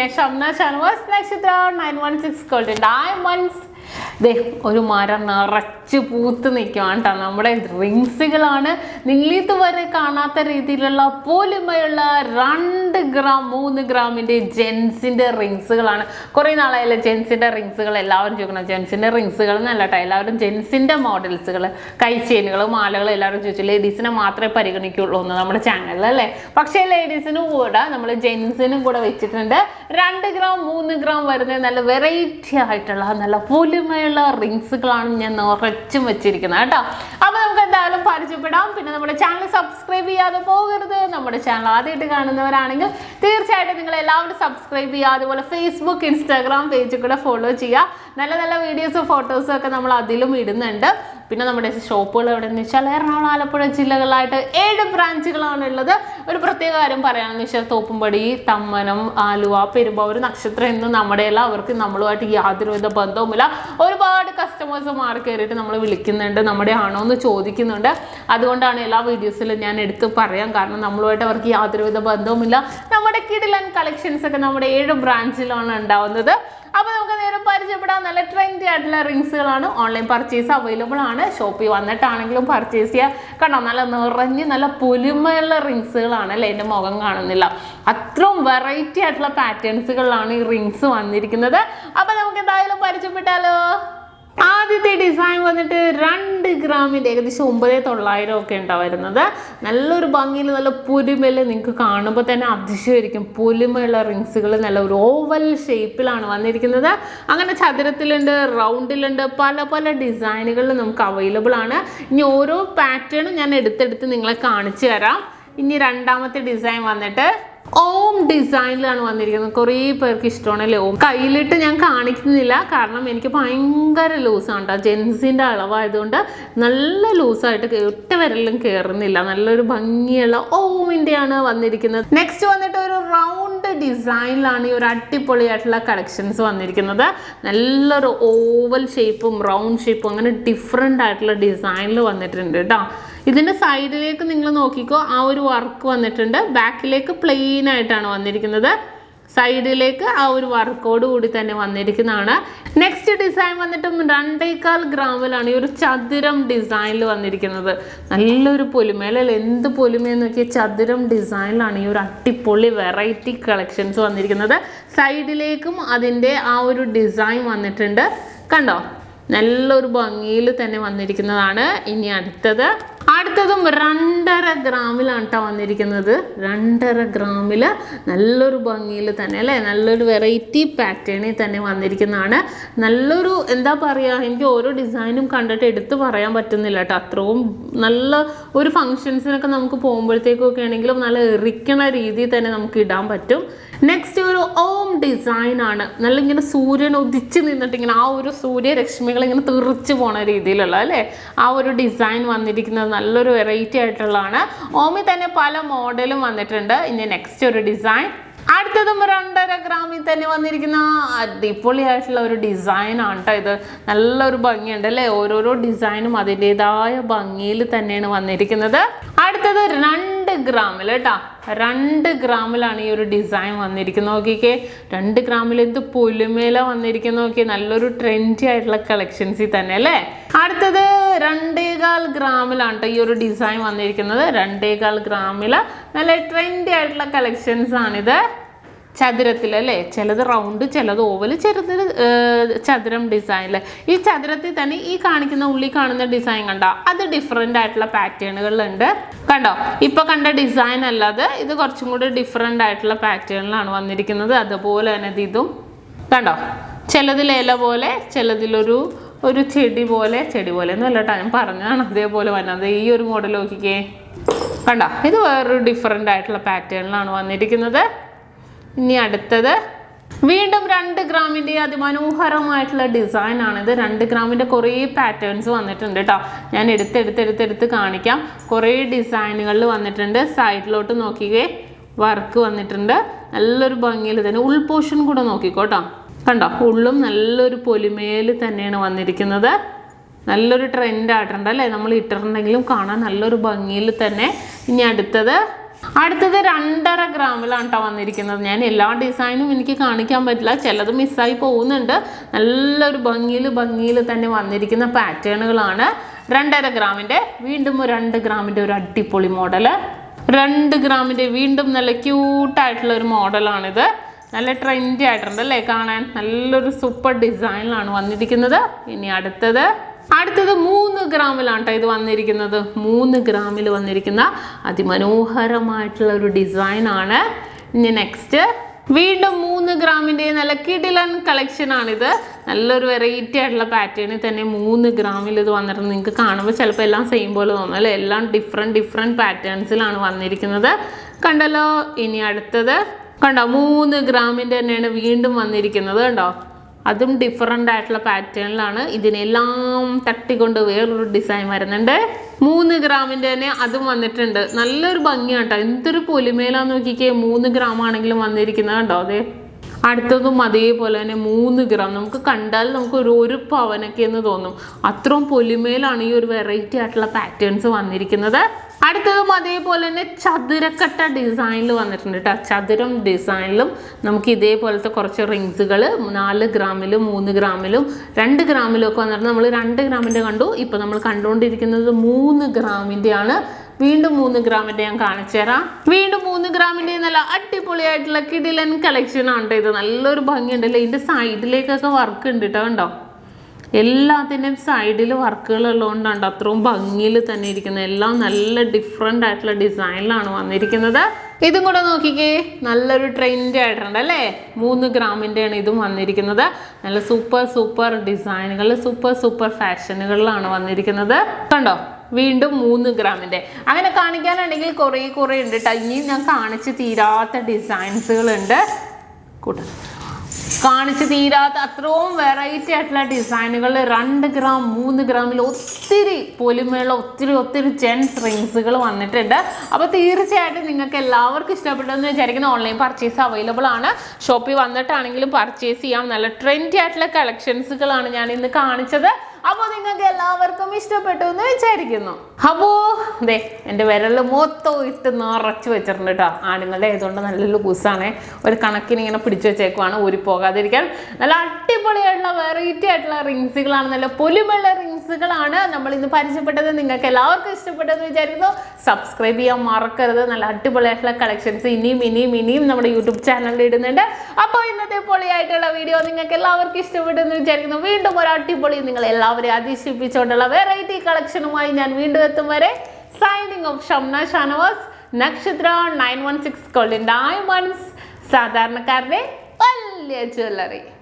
SHAMNA channel Nakshathra 916 Golden Diamonds. ഒരു മരം നിറച്ച് പൂത്ത് നിൽക്കുകയാണ് കേട്ടോ. നമ്മുടെ റിങ്സുകളാണ്. നിങ്ങളിത് വരെ കാണാത്ത രീതിയിലുള്ള പോലിമയുള്ള 2 ഗ്രാം 3 ഗ്രാമിൻ്റെ ജെൻസിൻ്റെ റിങ്സുകളാണ്. കുറേ നാളായാലും ജെൻസിൻ്റെ റിങ്സുകൾ എല്ലാവരും ചോദിക്കണം. ജെൻസിൻ്റെ റിങ്സുകൾ എന്നല്ല കേട്ടോ, എല്ലാവരും ജെൻസിൻ്റെ മോഡൽസുകൾ, കൈ ചെയിനുകൾ, മാലകൾ എല്ലാവരും ചോദിച്ചു. ലേഡീസിനെ മാത്രമേ പരിഗണിക്കുള്ളൂ എന്ന് നമ്മുടെ ചാനലിൽ അല്ലേ. പക്ഷേ ലേഡീസിനും കൂടെ നമ്മൾ ജെൻസിനും കൂടെ വെച്ചിട്ടുണ്ട്. 2 ഗ്രാം 3 ഗ്രാം വരുന്ന നല്ല വെറൈറ്റി ആയിട്ടുള്ള നല്ല പോലിമയുള്ള റിങ്സുകളാണ് ഞാൻ നിറച്ചും വെച്ചിരിക്കുന്നത് കേട്ടോ. അപ്പോൾ നമുക്ക് എന്തായാലും പരിചയപ്പെടാം. പിന്നെ നമ്മുടെ ചാനൽ സബ്സ്ക്രൈബ് ചെയ്യാതെ പോകരുത്. നമ്മുടെ ചാനൽ ആദ്യമായിട്ട് കാണുന്നവരാണെങ്കിൽ തീർച്ചയായിട്ടും നിങ്ങൾ എല്ലാവരും സബ്സ്ക്രൈബ് ചെയ്യുക. അതുപോലെ ഫേസ്ബുക്ക്, ഇൻസ്റ്റാഗ്രാം പേജിൽ കൂടെ ഫോളോ ചെയ്യുക. നല്ല നല്ല വീഡിയോസും ഫോട്ടോസും ഒക്കെ നമ്മൾ അതിലും ഇടുന്നുണ്ട്. പിന്നെ നമ്മുടെ ഷോപ്പുകൾ എവിടെയെന്ന് വെച്ചാൽ എറണാകുളം, ആലപ്പുഴ ജില്ലകളിലായിട്ട് 7 ബ്രാഞ്ചുകളാണ് ഉള്ളത്. ഒരു പ്രത്യേക കാര്യം പറയുകയാണെന്ന് വെച്ചാൽ തോപ്പുംപടി, തമ്മനം, ആലുവ, പെരുമ്പാവൂർ, നക്ഷത്രം എന്ന് നമ്മുടെ എല്ലാം അവർക്ക് നമ്മളുമായിട്ട് യാതൊരുവിധ ബന്ധവുമില്ല. ഒരുപാട് കസ്റ്റമേഴ്സ് മാറി കയറിയിട്ട് നമ്മൾ വിളിക്കുന്നുണ്ട്, നമ്മുടെ ആണോ എന്ന് ചോദിക്കുന്നുണ്ട്. അതുകൊണ്ടാണ് എല്ലാ വീഡിയോസിലും ഞാൻ എടുത്ത് പറയാം. കാരണം നമ്മളുമായിട്ട് അവർക്ക് യാതൊരുവിധ ബന്ധവുമില്ല. നമ്മുടെ കിടിലൻ കളക്ഷൻസ് ഒക്കെ നമ്മുടെ 7 ബ്രാഞ്ചിലാണ് ഉണ്ടാവുന്നത്. അപ്പോൾ നമുക്ക് നേരെ പരിചയപ്പെടാം. നല്ല ട്രെൻഡി ആയിട്ടുള്ള റിങ്സുകളാണ്. ഓൺലൈൻ പർച്ചേസ് അവൈലബിൾ ആണ്. ഷോപ്പിൽ വന്നിട്ടാണെങ്കിലും പർച്ചേസ് ചെയ്യുക. കണ്ടോ, നല്ല നിറഞ്ഞ് നല്ല പൊലിമയുള്ള റിങ്സുകളാണ് അല്ലേ. എൻ്റെ മുഖം കാണുന്നില്ല, അത്രയും വെറൈറ്റി ആയിട്ടുള്ള പാറ്റേൺസുകളിലാണ് ഈ റിങ്സ് വന്നിരിക്കുന്നത്. അപ്പോൾ നമുക്ക് എന്തായാലും പരിചയപ്പെട്ടാലോ. ആദ്യത്തെ ഡിസൈൻ വന്നിട്ട് 2 ഗ്രാമിൻ്റെ ഏകദേശം 9,900 ഒക്കെ ഉണ്ടാവും വരുന്നത്. നല്ലൊരു ഭംഗിയിൽ നല്ല പൊലിമയിൽ നിങ്ങൾക്ക് കാണുമ്പോൾ തന്നെ അതിശയമായിരിക്കും. പൊലിമയുള്ള റിങ്സുകൾ നല്ല ഒരു ഓവൽ ഷേപ്പിലാണ് വന്നിരിക്കുന്നത്. അങ്ങനെ ചതുരത്തിലുണ്ട്, റൗണ്ടിലുണ്ട്, പല പല ഡിസൈനുകളിൽ നമുക്ക് അവൈലബിൾ ആണ്. ഇനി ഓരോ പാറ്റേണും ഞാൻ എടുത്തെടുത്ത് നിങ്ങളെ കാണിച്ചു തരാം. ഇനി രണ്ടാമത്തെ ഡിസൈൻ വന്നിട്ട് ഓം ഡിസൈനിലാണ് വന്നിരിക്കുന്നത്. കുറേ പേർക്ക് ഇഷ്ടമാണല്ലേ ഓം. കയ്യിലിട്ട് ഞാൻ കാണിക്കുന്നില്ല, കാരണം എനിക്ക് ഭയങ്കര ലൂസാണ് കേട്ടോ. ജെൻസിൻ്റെ അളവായതുകൊണ്ട് നല്ല ലൂസായിട്ട് ഒറ്റ വിരലും കയറുന്നില്ല. നല്ലൊരു ഭംഗിയുള്ള ഓമിൻ്റെയാണ് വന്നിരിക്കുന്നത്. നെക്സ്റ്റ് വന്നിട്ട് ഒരു റൗണ്ട് ഡിസൈനിലാണ് ഈ ഒരു അടിപൊളിയായിട്ടുള്ള കളക്ഷൻസ് വന്നിരിക്കുന്നത്. നല്ലൊരു ഓവൽ ഷേപ്പും റൗണ്ട് ഷേപ്പും അങ്ങനെ ഡിഫറെൻ്റ് ആയിട്ടുള്ള ഡിസൈനിൽ വന്നിട്ടുണ്ട് കേട്ടോ. ഇതിൻ്റെ സൈഡിലേക്ക് നിങ്ങൾ നോക്കിക്കോ, ആ ഒരു വർക്ക് വന്നിട്ടുണ്ട്. ബാക്കിലേക്ക് പ്ലെയിൻ ആയിട്ടാണ് വന്നിരിക്കുന്നത്. സൈഡിലേക്ക് ആ ഒരു വർക്കോട് കൂടി തന്നെ വന്നിരിക്കുന്നതാണ്. നെക്സ്റ്റ് ഡിസൈൻ വന്നിട്ടും 2.25 ഗ്രാമിലാണ് ഈ ഒരു ചതുരം ഡിസൈനിൽ വന്നിരിക്കുന്നത്. നല്ലൊരു പൊലിമേലല്ല, എന്ത് പൊലിമയെന്ന് നോക്കിയാൽ ചതുരം ഡിസൈനിലാണ് ഈ ഒരു അടിപൊളി വെറൈറ്റി കളക്ഷൻസ് വന്നിരിക്കുന്നത്. സൈഡിലേക്കും അതിൻ്റെ ആ ഒരു ഡിസൈൻ വന്നിട്ടുണ്ട്. കണ്ടോ, നല്ലൊരു ഭംഗിയിൽ തന്നെ വന്നിരിക്കുന്നതാണ്. ഇനി അടുത്തതും 2.5 ഗ്രാമിലാണ് കേട്ടോ വന്നിരിക്കുന്നത്. 2.5 ഗ്രാമിൽ നല്ലൊരു ഭംഗിയിൽ തന്നെ അല്ലേ, നല്ലൊരു വെറൈറ്റി പാറ്റേണിൽ തന്നെ വന്നിരിക്കുന്നതാണ്. നല്ലൊരു എന്താ പറയുക, എനിക്ക് ഓരോ ഡിസൈനും കണ്ടിട്ട് എടുത്ത് പറയാൻ പറ്റുന്നില്ല കേട്ടോ. അത്രയും നല്ല ഒരു ഫങ്ഷൻസിനൊക്കെ നമുക്ക് പോകുമ്പോഴത്തേക്കൊക്കെ ആണെങ്കിലും നല്ല എറിക്കണ രീതിയിൽ തന്നെ നമുക്ക് ഇടാൻ പറ്റും. നെക്സ്റ്റ് ഒരു ഓം ഡിസൈനാണ്. നല്ല ഇങ്ങനെ സൂര്യൻ ഉദിച്ച് നിന്നിട്ട് ഇങ്ങനെ ആ ഒരു സൂര്യരശ്മികൾ ഇങ്ങനെ തെറിച്ച് പോണ രീതിയിലുള്ള അല്ലേ ആ ഒരു ഡിസൈൻ വന്നിരിക്കുന്നത്. നല്ലൊരു വെറൈറ്റി ആയിട്ടുള്ളതാണ്. ഓമിൽ തന്നെ പല മോഡലും വന്നിട്ടുണ്ട്. ഇനി നെക്സ്റ്റ് ഒരു ഡിസൈൻ, അടുത്തതും 2.5 ഗ്രാമിൽ തന്നെ വന്നിരിക്കുന്ന അടിപൊളിയായിട്ടുള്ള ഒരു ഡിസൈനാണ് കേട്ടോ. ഇത് നല്ലൊരു ഭംഗിയുണ്ട് അല്ലേ. ഓരോരോ ഡിസൈനും അതിൻ്റെതായ ഭംഗിയിൽ തന്നെയാണ് വന്നിരിക്കുന്നത്. അടുത്തത് 2 ഗ്രാമിൽ കേട്ടോ. 2 ഗ്രാമിലാണ് ഈ ഒരു ഡിസൈൻ വന്നിരിക്കുന്നത്. നോക്കിക്കേ, 2 ഗ്രാമിൽ എന്ത് പൊലിമേല വന്നിരിക്കുന്നത് നോക്കിയേ. നല്ലൊരു ട്രെൻഡി ആയിട്ടുള്ള കളക്ഷൻസിൽ തന്നെ അല്ലേ. അടുത്തത് 2.25 ഗ്രാമിലാണ് കേട്ടോ ഈ ഒരു ഡിസൈൻ വന്നിരിക്കുന്നത്. 2.25 ഗ്രാമിൽ നല്ല ട്രെൻഡി ആയിട്ടുള്ള കളക്ഷൻസ് ആണിത്. ചതുരത്തിൽ അല്ലേ, ചിലത് റൗണ്ട്, ചിലത് ഓവൽ, ചിലത് ചതുരം ഡിസൈനിൽ. ഈ ചതുരത്തിൽ തന്നെ ഈ കാണിക്കുന്ന ഉള്ളിൽ കാണുന്ന ഡിസൈൻ കണ്ടോ, അത് ഡിഫറെൻ്റ് ആയിട്ടുള്ള പാറ്റേണുകളിലുണ്ട്. കണ്ടോ, ഇപ്പോൾ കണ്ട ഡിസൈൻ അല്ലാതെ ഇത് കുറച്ചും കൂടി ഡിഫറെൻ്റ് ആയിട്ടുള്ള പാറ്റേണിലാണ് വന്നിരിക്കുന്നത്. അതുപോലെ തന്നെ ഇതും കണ്ടോ, ചിലതിൽ ഇല പോലെ, ചിലതിലൊരു ചെടി പോലെ എന്നല്ല കേട്ടോ, ഞാൻ പറഞ്ഞതാണ് അതേപോലെ വന്നത്. ഈ ഒരു മോഡൽ നോക്കിക്കേ, കണ്ടോ, ഇത് വേറൊരു ഡിഫറെൻ്റ് ആയിട്ടുള്ള പാറ്റേണിലാണ് വന്നിരിക്കുന്നത്. ഇനി അടുത്തത് വീണ്ടും 2 ഗ്രാമിൻ്റെ അതിമനോഹരമായിട്ടുള്ള ഡിസൈനാണിത്. 2 ഗ്രാമിൻ്റെ കുറേ പാറ്റേൺസ് വന്നിട്ടുണ്ട് കേട്ടോ. ഞാൻ എടുത്ത് കാണിക്കാം. കുറേ ഡിസൈനുകളിൽ വന്നിട്ടുണ്ട്. സൈഡിലോട്ട് നോക്കിക്കേ, വർക്ക് വന്നിട്ടുണ്ട്. നല്ലൊരു ഭംഗിയിൽ തന്നെ ഉൾപോർഷൻ കൂടെ നോക്കിക്കോട്ടോ. കണ്ടോ, ഉള്ളും നല്ലൊരു പൊലിമയിൽ തന്നെയാണ് വന്നിരിക്കുന്നത്. നല്ലൊരു ട്രെൻഡ് ആയിട്ടുണ്ട് അല്ലേ. നമ്മൾ ഇട്ടിട്ടുണ്ടെങ്കിലും കാണാൻ നല്ലൊരു ഭംഗിയിൽ തന്നെ. ഇനി അടുത്തത് അടുത്തത് 2.5 ഗ്രാമിലാണ് കേട്ടോ വന്നിരിക്കുന്നത്. ഞാൻ എല്ലാ ഡിസൈനും എനിക്ക് കാണിക്കാൻ പറ്റില്ല, ചിലത് മിസ്സായി പോകുന്നുണ്ട്. നല്ലൊരു ഭംഗിയിൽ തന്നെ വന്നിരിക്കുന്ന പാറ്റേണുകളാണ്. 2.5 ഗ്രാമിൻ്റെ വീണ്ടും 2 ഗ്രാമിൻ്റെ ഒരു അടിപൊളി മോഡല്. 2 ഗ്രാമിൻ്റെ വീണ്ടും നല്ല ക്യൂട്ടായിട്ടുള്ള ഒരു മോഡലാണിത്. നല്ല ട്രെൻഡി ആയിട്ടുണ്ട് അല്ലേ കാണാൻ. നല്ലൊരു സൂപ്പർ ഡിസൈനിലാണ് വന്നിരിക്കുന്നത്. ഇനി അടുത്തത് 3 ഗ്രാമിലാണ് കേട്ടോ ഇത് വന്നിരിക്കുന്നത്. 3 ഗ്രാമിൽ വന്നിരിക്കുന്ന അതിമനോഹരമായിട്ടുള്ള ഒരു ഡിസൈനാണ്. ഇനി നെക്സ്റ്റ് വീണ്ടും 3 ഗ്രാമിൻ്റെ നല്ല കിടിലൻ കളക്ഷനാണിത്. നല്ലൊരു വെറൈറ്റി ആയിട്ടുള്ള പാറ്റേണിൽ തന്നെ 3 ഗ്രാമിൽ ഇത് വന്നിട്ടുണ്ട്. നിങ്ങൾക്ക് കാണുമ്പോൾ ചിലപ്പോൾ എല്ലാം സെയിം പോലെ തോന്നും അല്ലേ. എല്ലാം ഡിഫറെൻറ്റ് പാറ്റേൺസിലാണ് വന്നിരിക്കുന്നത്. കണ്ടല്ലോ. ഇനി അടുത്തത് കണ്ടോ 3 ഗ്രാമിൻ്റെ തന്നെയാണ് വീണ്ടും വന്നിരിക്കുന്നത്. കണ്ടോ, അതും ഡിഫറെൻ്റ് ആയിട്ടുള്ള പാറ്റേണിലാണ്. ഇതിനെല്ലാം തട്ടിക്കൊണ്ട് വേറൊരു ഡിസൈൻ വരുന്നുണ്ട്. 3 ഗ്രാമിൻ്റെ തന്നെ അതും വന്നിട്ടുണ്ട്. നല്ലൊരു ഭംഗിയാണ് കേട്ടോ. എന്തൊരു പൊലിമേലാന്ന് നോക്കിക്കേ. 3 ഗ്രാം ആണെങ്കിലും വന്നിരിക്കുന്നത് കണ്ടോ. അതെ, അടുത്തതും അതേപോലെ തന്നെ 3 ഗ്രാം. നമുക്ക് കണ്ടാൽ നമുക്ക് ഒരു പവനൊക്കെ എന്ന് തോന്നും. അത്രയും പൊലിമേലാണ് ഈ ഒരു വെറൈറ്റി ആയിട്ടുള്ള പാറ്റേൺസ് വന്നിരിക്കുന്നത്. അടുത്തതും അതേപോലെ തന്നെ ചതുരക്കട്ട ഡിസൈനിൽ വന്നിട്ടുണ്ട് കേട്ടോ. ചതുരം ഡിസൈനിലും നമുക്ക് ഇതേപോലത്തെ കുറച്ച് റിങ്സുകൾ 4 ഗ്രാമിലും 3 ഗ്രാമിലും 2 ഗ്രാമിലും ഒക്കെ വന്നിട്ട് നമ്മൾ 2 ഗ്രാമിൻ്റെ കണ്ടു. ഇപ്പോൾ നമ്മൾ കണ്ടുകൊണ്ടിരിക്കുന്നത് 3 ഗ്രാമിൻ്റെ ആണ്. വീണ്ടും 3 ഗ്രാമിൻ്റെ ഞാൻ കാണിച്ചു തരാം. വീണ്ടും 3 ഗ്രാമിൻ്റെ നല്ല അടിപൊളിയായിട്ടുള്ള കിടിലൻ കളക്ഷനാണ് ഇത്. നല്ലൊരു ഭംഗിയുണ്ടല്ലോ. ഇതിൻ്റെ സൈഡിലേക്കൊക്കെ വർക്ക് ഉണ്ട് കേട്ടോ. കണ്ടോ, എല്ലാത്തിൻ്റെയും സൈഡിൽ വർക്കുകൾ ഉള്ളതുകൊണ്ടാണ് അത്രയും ഭംഗിയിൽ തന്നെ ഇരിക്കുന്നത്. എല്ലാം നല്ല ഡിഫറെൻ്റ് ആയിട്ടുള്ള ഡിസൈനിലാണ് വന്നിരിക്കുന്നത്. ഇതും കൂടെ നോക്കിക്കേ, നല്ലൊരു ട്രെൻഡ് ആയിട്ടുണ്ട് അല്ലേ. 3 ഗ്രാമിൻ്റെയാണ് ഇതും വന്നിരിക്കുന്നത്. നല്ല സൂപ്പർ ഡിസൈനുകൾ, സൂപ്പർ ഫാഷനുകളിലാണ് വന്നിരിക്കുന്നത്. കണ്ടോ, വീണ്ടും 3 ഗ്രാമിൻ്റെ. അങ്ങനെ കാണിക്കാനാണെങ്കിൽ കുറേ ഉണ്ട് കേട്ടോ. ഇനിയും ഞാൻ കാണിച്ച് തീരാത്ത ഡിസൈൻസുകളുണ്ട്. കാണിച്ച് തീരാത്ത അത്രയും വെറൈറ്റി ആയിട്ടുള്ള ഡിസൈനുകൾ 2 ഗ്രാം 3 ഗ്രാമിൽ ഒത്തിരി പൊലിമയുള്ള ഒത്തിരി ജെൻസ് റിങ്സുകൾ വന്നിട്ടുണ്ട്. അപ്പോൾ തീർച്ചയായിട്ടും നിങ്ങൾക്ക് എല്ലാവർക്കും ഇഷ്ടപ്പെട്ടെന്ന് വിചാരിക്കുന്ന ഓൺലൈൻ പർച്ചേസ് അവൈലബിൾ ആണ്. ഷോപ്പിൽ വന്നിട്ടാണെങ്കിലും പർച്ചേസ് ചെയ്യാം. നല്ല ട്രെൻഡി ആയിട്ടുള്ള കളക്ഷൻസുകളാണ് ഞാൻ ഇന്ന് കാണിച്ചത്. അപ്പോൾ നിങ്ങൾക്ക് എല്ലാവർക്കും ഇഷ്ടപ്പെട്ടു എന്ന് വിചാരിക്കുന്നു. അപ്പോൾ ദേ എൻ്റെ വിരൽ മൊത്തം ഇട്ട് നിറച്ച് വെച്ചിട്ടുണ്ട് കേട്ടോ. ആണുങ്ങളുടെ ആയതുകൊണ്ട് നല്ല ലൂസാണ്. ഒരു കണക്കിന് ഇങ്ങനെ പിടിച്ചു വെച്ചേക്കുവാണ് ഊരിപ്പോകാതിരിക്കാൻ. നല്ല അടിപൊളിയായിട്ടുള്ള വെറൈറ്റി ആയിട്ടുള്ള റിങ്സുകളാണ്. നല്ല പൊലിമുള്ള റിങ്സുകളാണ് നമ്മൾ ഇന്ന് പരിചയപ്പെട്ടത്. നിങ്ങൾക്ക് എല്ലാവർക്കും ഇഷ്ടപ്പെട്ടെന്ന് വിചാരിക്കുന്നു. സബ്സ്ക്രൈബ് ചെയ്യാൻ മറക്കരുത്. നല്ല അടിപൊളിയായിട്ടുള്ള കളക്ഷൻസ് ഇനിയും നമ്മുടെ യൂട്യൂബ് ചാനലിൽ ഇടുന്നുണ്ട്. അപ്പോൾ ഇന്നത്തെ പൊളിയായിട്ടുള്ള വീഡിയോ നിങ്ങൾക്ക് എല്ലാവർക്കും ഇഷ്ടപ്പെട്ടെന്ന് വിചാരിക്കുന്നു. വീണ്ടും ഒരു അടിപൊളി നിങ്ങൾ എല്ലാവരും അതിശയിപ്പിച്ചുകൊണ്ടുള്ള വെറൈറ്റി കളക്ഷനുമായി ഞാൻ വീണ്ടും എത്തും വരെ സൈനിങ് ഓഫ് ഷംന ഷാനവാസ്, നക്ഷത്ര 916 ഗോൾഡൻ ഡയമണ്ട്സ്, സാധാരണക്കാരുടെ വലിയ ജ്വല്ലറി.